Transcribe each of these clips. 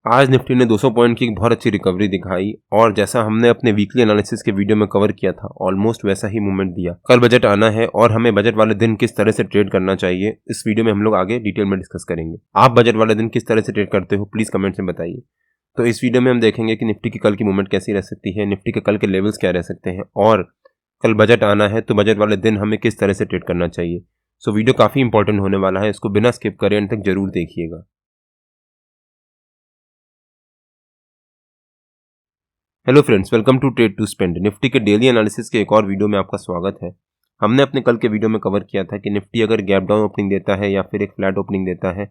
आज निफ्टी ने 200 पॉइंट की एक बहुत अच्छी रिकवरी दिखाई और जैसा हमने अपने वीकली एनालिसिस के वीडियो में कवर किया था ऑलमोस्ट वैसा ही मूवमेंट दिया। कल बजट आना है और हमें बजट वाले दिन किस तरह से ट्रेड करना चाहिए इस वीडियो में हम लोग आगे डिटेल में डिस्कस करेंगे। आप बजट वाले दिन किस तरह से ट्रेड करते हो प्लीज कमेंट्स में बताइए। तो इस वीडियो में हम देखेंगे कि निफ्टी की कल की मूवमेंट कैसी रह सकती है, निफ्टी के कल के लेवल्स क्या रह सकते हैं और कल बजट आना है तो बजट वाले दिन हमें किस तरह से ट्रेड करना चाहिए। सो वीडियो काफी इंपॉर्टेंट होने वाला है, इसको बिना स्किप करे अंत तक जरूर देखिएगा। Hello friends, welcome to trade to spend. Nifty के डेली एनालिसिस के एक और वीडियो में आपका स्वागत है। हमने अपने कल के वीडियो में कवर किया था कि निफ्टी अगर गैप डाउन ओपनिंग देता है या फिर एक फ्लैट ओपनिंग देता है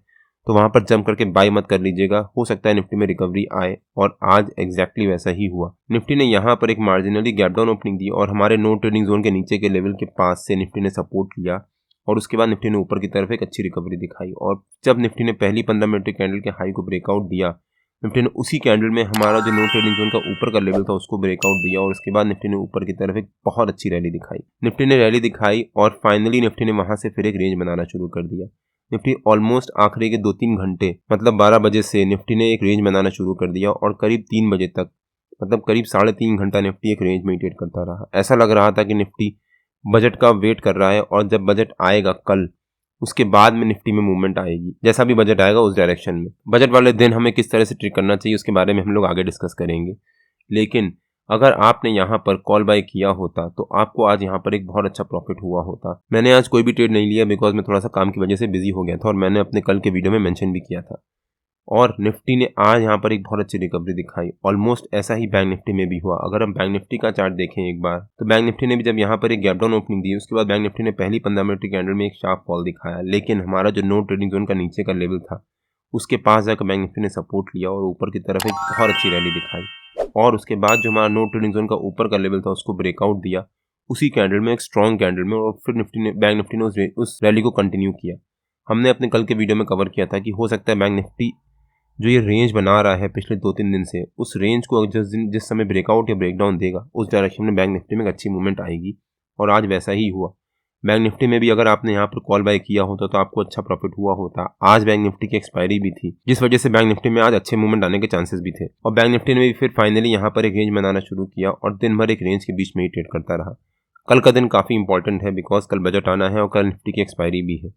तो वहां पर जंप करके बाय मत कर लीजिएगा, हो सकता है निफ्टी में रिकवरी आए और आज एग्जैक्टली वैसा ही हुआ। निफ्टी ने यहाँ पर एक मार्जिनली गैप डाउन ओपनिंग दी और हमारे नो ट्रेडिंग जोन के नीचे के लेवल के पास से निफ्टी ने सपोर्ट लिया और उसके बाद निफ्टी ने ऊपर की तरफ एक अच्छी रिकवरी दिखाई। और जब निफ्टी ने पहली 15 मिनट के कैंडल के हाई को ब्रेकआउट दिया, निफ्टी ने उसी कैंडल में हमारा जो नो ट्रेडिंग जोन का ऊपर का लेवल था उसको ब्रेकआउट दिया और उसके बाद निफ्टी ने ऊपर की तरफ एक बहुत अच्छी रैली दिखाई। निफ्टी ने रैली दिखाई और फाइनली निफ्टी ने वहां से फिर एक रेंज बनाना शुरू कर दिया। निफ्टी ऑलमोस्ट आखिरी के 2-3 घंटे मतलब 12 बजे से निफ्टी ने एक रेंज बनाना शुरू कर दिया और करीब 3 बजे तक मतलब करीब 3.5 घंटा निफ्टी एक रेंज में ट्रेड करता रहा। ऐसा लग रहा था कि निफ्टी बजट का वेट कर रहा है और जब बजट आएगा कल उसके बाद में निफ्टी में मूवमेंट आएगी, जैसा भी बजट आएगा उस डायरेक्शन में। बजट वाले दिन हमें किस तरह से ट्रेड करना चाहिए उसके बारे में हम लोग आगे डिस्कस करेंगे। लेकिन अगर आपने यहाँ पर कॉल बाय किया होता तो आपको आज यहाँ पर एक बहुत अच्छा प्रॉफिट हुआ होता। मैंने आज कोई भी ट्रेड नहीं लिया बिकॉज मैं थोड़ा सा काम की वजह से बिजी हो गया था और मैंने अपने कल के वीडियो में मेंशन भी किया था। और निफ्टी ने आज यहाँ पर एक बहुत अच्छी रिकवरी दिखाई। ऑलमोस्ट ऐसा ही बैंक निफ्टी में भी हुआ। अगर हम बैंक निफ्टी का चार्ट देखें एक बार तो बैंक निफ्टी ने भी जब यहाँ पर एक गैप डाउन ओपनिंग दी उसके बाद बैंक निफ्टी ने पहली 15 मिनट की कैंडल में एक शार्प फॉल दिखाया, लेकिन हमारा जो नो ट्रेडिंग जोन का नीचे का लेवल था उसके पास जाकर बैंक निफ्टी ने सपोर्ट लिया और ऊपर की तरफ एक बहुत अच्छी रैली दिखाई और उसके बाद जो हमारा नो ट्रेडिंग जोन का ऊपर का लेवल था उसको ब्रेकआउट दिया उसी कैंडल में, एक स्ट्रॉन्ग कैंडल में, और फिर बैंक निफ्टी ने उस रैली को कंटिन्यू किया। हमने अपने कल के वीडियो में कवर किया था कि हो सकता है बैंक निफ्टी जो ये रेंज बना रहा है पिछले 2-3 दिन से उस रेंज को जिस समय ब्रेकआउट या ब्रेकडाउन देगा उस डायरेक्शन में बैंक निफ्टी में एक अच्छी मूवमेंट आएगी और आज वैसा ही हुआ। बैंक निफ्टी में भी अगर आपने यहाँ पर कॉल बाय किया होता तो आपको अच्छा प्रॉफिट हुआ होता। आज बैंक निफ्टी की एक्सपायरी भी थी जिस वजह से बैंक निफ्टी में आज अच्छे मूवमेंट आने के चांसेस भी थे और बैंक निफ्टी ने भी फिर फाइनली यहाँ पर एक रेंज बनाना शुरू किया और दिन भर एक रेंज के बीच में ही ट्रेड करता रहा। कल का दिन काफी इंपॉर्टेंट है बिकॉज कल बजट आना है और कल निफ्टी की एक्सपायरी भी है।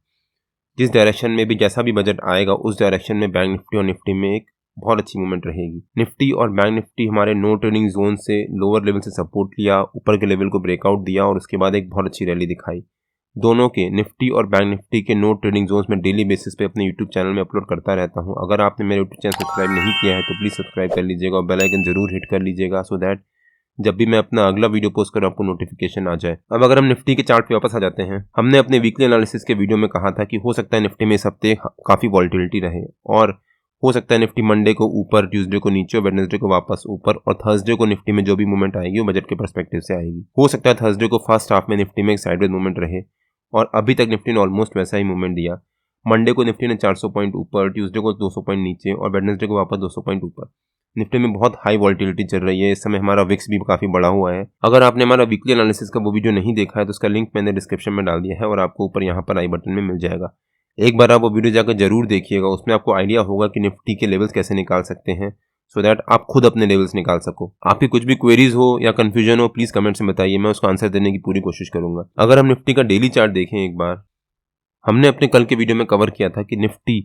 जिस डायरेक्शन में भी जैसा भी बजट आएगा उस डायरेक्शन में बैंक निफ्टी और निफ्टी में एक बहुत अच्छी मूवमेंट रहेगी। निफ्टी और बैंक निफ्टी हमारे नो ट्रेडिंग जोन से लोअर लेवल से सपोर्ट लिया, ऊपर के लेवल को ब्रेकआउट दिया और उसके बाद एक बहुत अच्छी रैली दिखाई। दोनों के निफ्टी और बैंक निफ्टी के नो ट्रेडिंग जोन्स में डेली बेसिस पे अपने यूट्यूब चैनल में अपलोड करता रहता हूं। अगर आपने मेरे यूट्यूब चैनल सब्सक्राइब नहीं किया है तो प्लीज सब्सक्राइब कर लीजिएगा और बेल आइकन जरूर हिट कर लीजिएगा सो दैट जब भी मैं अपना अगला वीडियो पोस्ट करूं आपको नोटिफिकेशन आ जाए। अब अगर हम निफ्टी के चार्ट पे वापस आ जाते हैं, हमने अपने वीकली एनालिसिस के वीडियो में कहा था कि हो सकता है निफ्टी में इस हफ्ते काफी वॉल्टिलिटी रहे और हो सकता है निफ्टी मंडे को ऊपर, ट्यूसडे को नीचे और वेडनेसडे को वापस ऊपर और थर्सडे को निफ्टी में जो भी मूवमेंट आएगी वो बजट के पर्सपेक्टिव से आएगी। हो सकता है थर्सडे को फर्स्ट हाफ में निफ्टी में एक साइडवेज मूवमेंट रहे और अभी तक निफ्टी ने ऑलमोस्ट वैसा ही मूवमेंट दिया। मंडे को निफ्टी ने 400 पॉइंट ऊपर, ट्यूसडे को 200 पॉइंट नीचे और वेडनेसडे को वापस 200 पॉइंट ऊपर। निफ्टी में बहुत हाई वॉल्टिलिटी चल रही है। इस समय हमारा विक्स भी काफी बड़ा हुआ है। अगर आपने हमारा वीकली एनालिसिस का वो वीडियो नहीं देखा है तो उसका लिंक मैंने डिस्क्रिप्शन में डाल दिया है और आपको ऊपर यहाँ पर आई बटन में मिल जाएगा। एक बार आप वो वीडियो जाकर जरूर देखिएगा, उसमें आपको आइडिया होगा कि निफ्टी के लेवल्स कैसे निकाल सकते हैं सो दैट आप खुद अपने लेवल्स निकाल सको। आपकी कुछ भी क्वेरीज हो या कंफ्यूजन हो प्लीज कमेंट्स में बताइए, मैं उसका आंसर देने की पूरी कोशिश करूंगा। अगर हम निफ्टी का डेली चार्ट देखें एक बार, हमने अपने कल के वीडियो में कवर किया था कि निफ्टी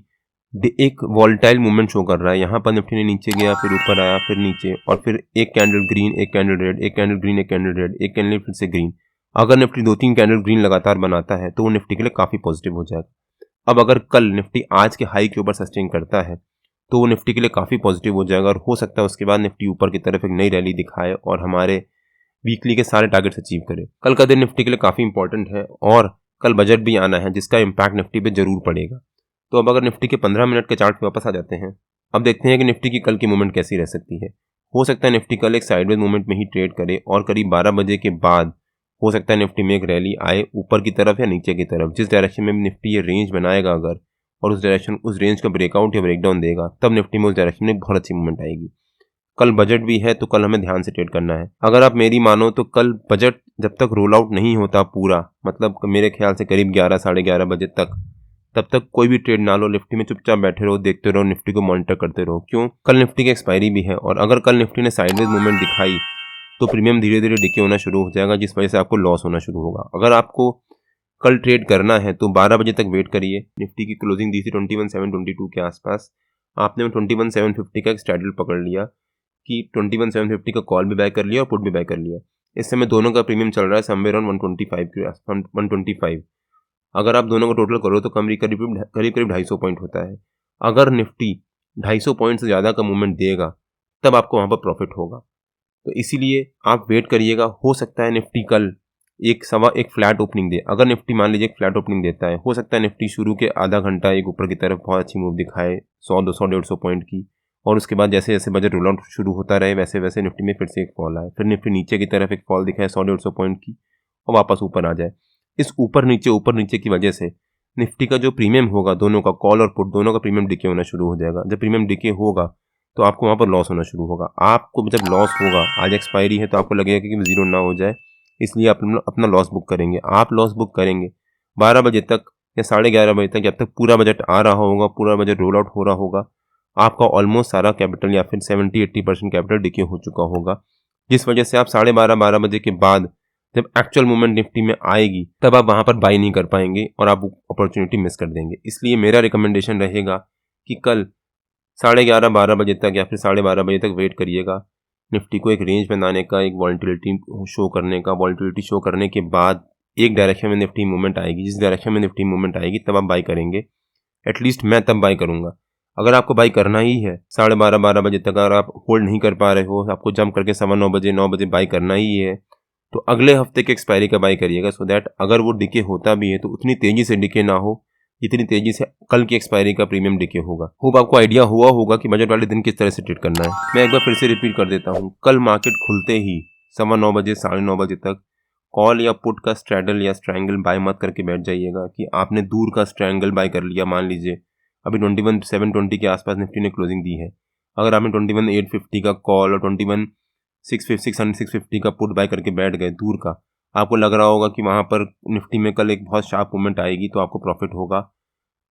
एक वॉल्टाइल मूवमेंट शो कर रहा है। यहाँ पर निफ्टी ने नीचे गया, फिर ऊपर आया, फिर नीचे और फिर एक कैंडल ग्रीन, एक कैंडल रेड, एक कैंडल ग्रीन, एक कैंडल रेड, एक कैंडल फिर से ग्रीन। अगर निफ्टी 2-3 कैंडल ग्रीन लगातार बनाता है तो वो निफ्टी के लिए काफी पॉजिटिव हो जाएगा। अब अगर कल निफ्टी आज के हाई के ऊपर सस्टेन करता है तो वो निफ्टी के लिए काफी पॉजिटिव हो जाएगा और हो सकता है उसके बाद निफ्टी ऊपर की तरफ एक नई रैली दिखाए और हमारे वीकली के सारे टारगेट्स अचीव करे। कल का दिन निफ्टी के लिए काफी इंपॉर्टेंट है और कल बजट भी आना है जिसका इम्पैक्ट निफ्टी पे जरूर पड़ेगा। तो अब अगर निफ्टी के 15 मिनट के चार्ट पे वापस आ जाते हैं, अब देखते हैं कि निफ्टी की कल की मूवमेंट कैसी रह सकती है। हो सकता है निफ्टी कल एक साइडवेज मूवमेंट में ही ट्रेड करे और करीब 12 बजे के बाद हो सकता है निफ्टी में एक रैली आए ऊपर की तरफ या नीचे की तरफ। जिस डायरेक्शन में निफ्टी ये रेंज बनाएगा अगर और उस रेंज का ब्रेकआउट या ब्रेकडाउन देगा तब निफ्टी में उस डायरेक्शन में बहुत अच्छी मूवमेंट आएगी। कल बजट भी है तो कल हमें ध्यान से ट्रेड करना है। अगर आप मेरी मानो तो कल बजट जब तक रोल आउट नहीं होता पूरा, मतलब मेरे ख्याल से करीब 11 साढ़े 11 बजे तक तब तक कोई भी ट्रेड ना लो, निफ्टी में चुपचाप बैठे रहो, देखते रहो, निफ्टी को मॉनिटर करते रहो। क्यों? कल निफ्टी की एक्सपायरी भी है और अगर कल निफ्टी ने साइडवेज मूवमेंट दिखाई तो प्रीमियम धीरे धीरे डिके होना शुरू हो जाएगा, जिस वजह से आपको लॉस होना शुरू होगा। अगर आपको कल ट्रेड करना है तो 12 बजे तक वेट करिए। निफ्टी की क्लोजिंग दी थी 21,722 के आसपास, आपने 21,750 का एक स्ट्रैडल पकड़ लिया कि 21,750 का कॉल भी बाय कर लिया और पुट भी बाय कर लिया। इस समय दोनों का प्रीमियम चल रहा है समवेयर ऑन 125। अगर आप दोनों को टोटल करो तो करीब करीब 250 पॉइंट होता है। अगर निफ्टी 250 पॉइंट से ज़्यादा का मूवमेंट देगा तब आपको वहाँ पर प्रॉफिट होगा। तो इसीलिए आप वेट करिएगा। हो सकता है निफ्टी कल एक फ्लैट ओपनिंग दे। अगर निफ्टी मान लीजिए एक फ्लैट ओपनिंग देता है, हो सकता है निफ्टी शुरू के आधा घंटा एक ऊपर की तरफ बहुत अच्छी मूव दिखाए 100, 200, 150 पॉइंट की, और उसके बाद जैसे जैसे बजट रोल आउट शुरू होता रहे वैसे वैसे निफ्टी में फिर से एक फॉल आए, फिर निफ्टी नीचे की तरफ एक फॉल दिखाए 100, 150 पॉइंट की और वापस ऊपर आ जाए। इस ऊपर नीचे की वजह से निफ्टी का जो प्रीमियम होगा, दोनों का कॉल और पुट दोनों का प्रीमियम डिके होना शुरू हो जाएगा। जब प्रीमियम डिके होगा तो आपको वहाँ पर लॉस होना शुरू होगा। आपको जब लॉस होगा, आज एक्सपायरी है तो आपको लगेगा कि जीरो ना हो जाए, इसलिए आप अपना लॉस बुक करेंगे। आप लॉस बुक करेंगे 12 बजे तक या 11:30 बजे तक, जब तक पूरा बजट आ रहा होगा, पूरा बजट रोल आउट हो रहा होगा, आपका ऑलमोस्ट सारा कैपिटल या फिर 70-80% कैपिटल डिके हो चुका होगा, जिस वजह से आप 12:30 बजे के बाद जब एक्चुअल मूवमेंट निफ्टी में आएगी तब आप वहां पर बाई नहीं कर पाएंगे और आप अपॉर्चुनिटी मिस कर देंगे। इसलिए मेरा रिकमेंडेशन रहेगा कि कल 11:30-12 बजे तक या फिर 12:30 बजे तक वेट करिएगा। निफ्टी को एक रेंज बनाने का, एक वॉलेटिलिटी शो करने का, वॉलेटिलिटी शो करने के बाद एक डायरेक्शन में निफ्टी मूवमेंट आएगी, जिस डायरेक्शन में निफ्टी मूवमेंट आएगी तब आप बाई करेंगे। एटलीस्ट मैं तब बाई करूंगा। अगर आपको बाई करना ही है 12:30 बजे तक, अगर आप होल्ड नहीं कर पा रहे हो, आपको जंप करके 9 बजे बाई करना ही है, तो अगले हफ्ते के एक्सपायरी का बाई करिएगा, सो दैट अगर वो डिके होता भी है तो उतनी तेजी से डिके ना हो जितनी तेजी से कल की एक्सपायरी का प्रीमियम डिके होगा। होप आपको आइडिया हुआ होगा कि बजट वाले दिन किस तरह से ट्रेड करना है। मैं एक बार फिर से रिपीट कर देता हूँ, कल मार्केट खुलते ही 9:15 बजे 9:30 बजे तक कॉल या पुट का स्ट्रैडल या स्ट्रैंगल बाय मत करके बैठ जाइएगा कि आपने दूर का स्ट्रैंगल बाय कर लिया। मान लीजिए अभी 21,720 के आसपास निफ्टी ने क्लोजिंग दी है, अगर आपने 21,850 का कॉल और 21,650 का पुट बाय करके बैठ गए दूर का, आपको लग रहा होगा कि वहाँ पर निफ्टी में कल एक बहुत शार्प मूवमेंट आएगी तो आपको प्रॉफिट होगा।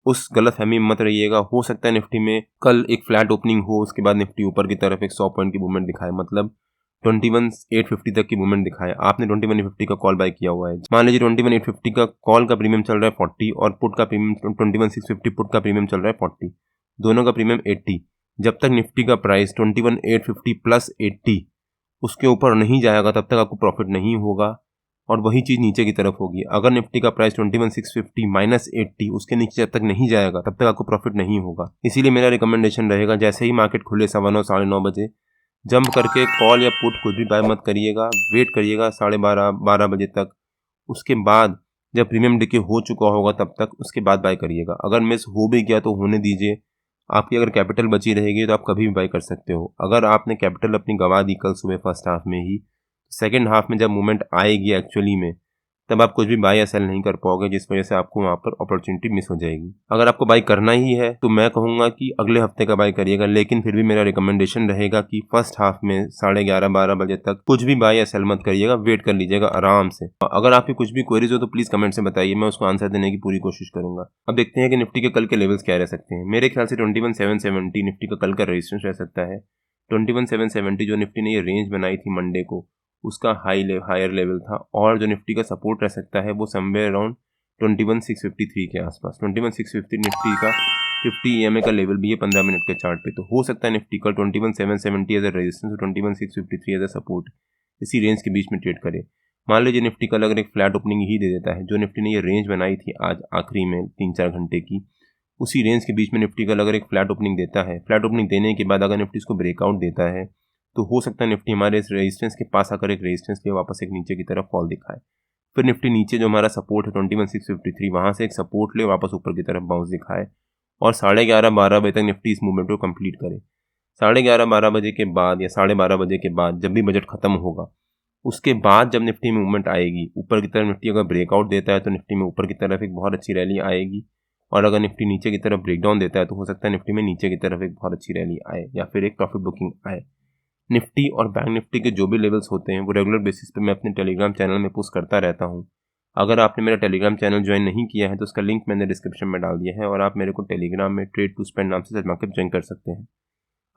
उस गलत फहमी में मत रहिएगा। हो सकता है निफ्टी में कल एक फ्लैट ओपनिंग हो, उसके बाद निफ्टी ऊपर की तरफ एक 100 पॉइंट की मूवमेंट दिखाए, मतलब 21,850 तक की मूवमेंट दिखाए। आपने 21,850 का कॉल बाय किया हुआ है, मान लीजिए 21,850 का कॉल का प्रीमियम चल रहा है 40 और पुट का प्रीमियम 21,650 पुट का प्रीमियम चल रहा है 40, दोनों का प्रीमियम 80। जब तक निफ्टी का प्राइस 21,850 प्लस 80 उसके ऊपर नहीं जाएगा तब तक आपको प्रॉफिट नहीं होगा और वही चीज़ नीचे की तरफ होगी। अगर निफ्टी का प्राइस 21,650 माइनस 80 उसके नीचे जब तक नहीं जाएगा तब तक आपको प्रॉफिट नहीं होगा। इसीलिए मेरा रिकमेंडेशन रहेगा, जैसे ही मार्केट खुले 9:15 9:30 बजे जंप करके कॉल या पुट कुछ भी बाय मत करिएगा, वेट करिएगा 12:30 बजे तक। उसके बाद जब प्रीमियम डिके हो चुका होगा तब तक उसके बाद बाय करिएगा। अगर मिस हो भी गया तो होने दीजिए, आपकी अगर कैपिटल बची रहेगी तो आप कभी भी बाय कर सकते हो। अगर आपने कैपिटल अपनी गंवा दी कल सुबह फर्स्ट हाफ में ही, सेकेंड हाफ में जब मूवमेंट आएगी एक्चुअली में, तब आप कुछ भी बाय या सेल नहीं कर पाओगे, जिस वजह से आपको वहाँ पर अपॉर्चुनिटी मिस हो जाएगी। अगर आपको बाय करना ही है तो मैं कहूँगा कि अगले हफ्ते का बाय करिएगा, लेकिन फिर भी मेरा रिकमेंडेशन रहेगा कि फर्स्ट हाफ में 11:30-12 बजे तक कुछ भी बाय या सेल मत करिएगा, वेट कर लीजिएगा आराम से। अगर आपकी कुछ भी क्वेरीज हो तो प्लीज़ कमेंट से बताइए, मैं उसको आंसर देने की पूरी कोशिश करूंगा। अब देखते हैं कि निफ्टी के कल के लेवल्स क्या रह सकते हैं। मेरे ख्याल से 21,770 निफ्टी का कल का रेजिस्टेंस रह सकता है। 21,770 जो निफ्टी ने ये रेंज बनाई थी मंडे को, उसका हायर लेवल था, और जो निफ्टी का सपोर्ट रह सकता है वो समवेयर अराउंड 21,653 के आसपास। 21,650 निफ्टी का 50 EMA का लेवल भी है 15 मिनट के चार्ट पे, तो हो सकता है निफ्टी का 21,770 एज अ रेजिस्टेंस और 21,653 एज अ सपोर्ट इसी रेंज के बीच में ट्रेड करे। मान लीजिए निफ्टी कल अगर एक फ्लैट ओपनिंग ही दे देता है, जो निफ्टी ने ये रेंज बनाई थी आज आखिरी में 3-4 घंटे की, उसी रेंज के बीच में निफ्टी कल अगर एक फ्लैट ओपनिंग देता है, फ्लैट ओपनिंग देने के बाद अगर निफ्टी इसको ब्रेकआउट देता है तो हो सकता है निफ्टी हमारे इस रेजिस्टेंस के पास आकर एक रेजिस्टेंस के वापस एक नीचे की तरफ फॉल दिखाए, फिर निफ्टी नीचे जो हमारा सपोर्ट है 21,653 वहाँ से एक सपोर्ट ले वापस ऊपर की तरफ बाउंस दिखाए और 11:30-12 बजे तक निफ्टी इस मूवमेंट को कंप्लीट करे। 11:30-12 बजे के बाद या 12:30 बजे के बाद जब भी बजट खत्म होगा, उसके बाद जब निफ्टी में मूवमेंट आएगी ऊपर की तरफ, निफ्टी अगर ब्रेकआउट देता है तो निफ्टी में ऊपर की तरफ एक बहुत अच्छी रैली आएगी, और अगर निफ्टी नीचे की तरफ ब्रेकडाउन देता है तो हो सकता है निफ्टी में नीचे की तरफ एक बहुत अच्छी रैली आए या फिर एक प्रॉफिट बुकिंग आए। निफ्टी और बैंक निफ्टी के जो भी लेवल्स होते हैं वो रेगुलर बेसिस पे मैं अपने टेलीग्राम चैनल में पोस्ट करता रहता हूँ। अगर आपने मेरा टेलीग्राम चैनल ज्वाइन नहीं किया है तो उसका लिंक मैंने डिस्क्रिप्शन में डाल दिया है और आप मेरे को टेलीग्राम में ट्रेड टू स्पेंड नाम से सर्च मार के ज्वाइन कर सकते हैं।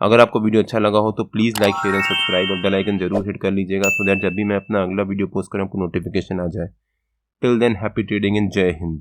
अगर आपको वीडियो अच्छा लगा हो तो please like share and subscribe और बेल आइकन जरूर हिट कर लीजिएगा सो दैट जब भी मैं अपना अगला वीडियो पोस्ट करूँ आपको नोटिफिकेशन आ जाए। Till than happy trading in जय हिंद।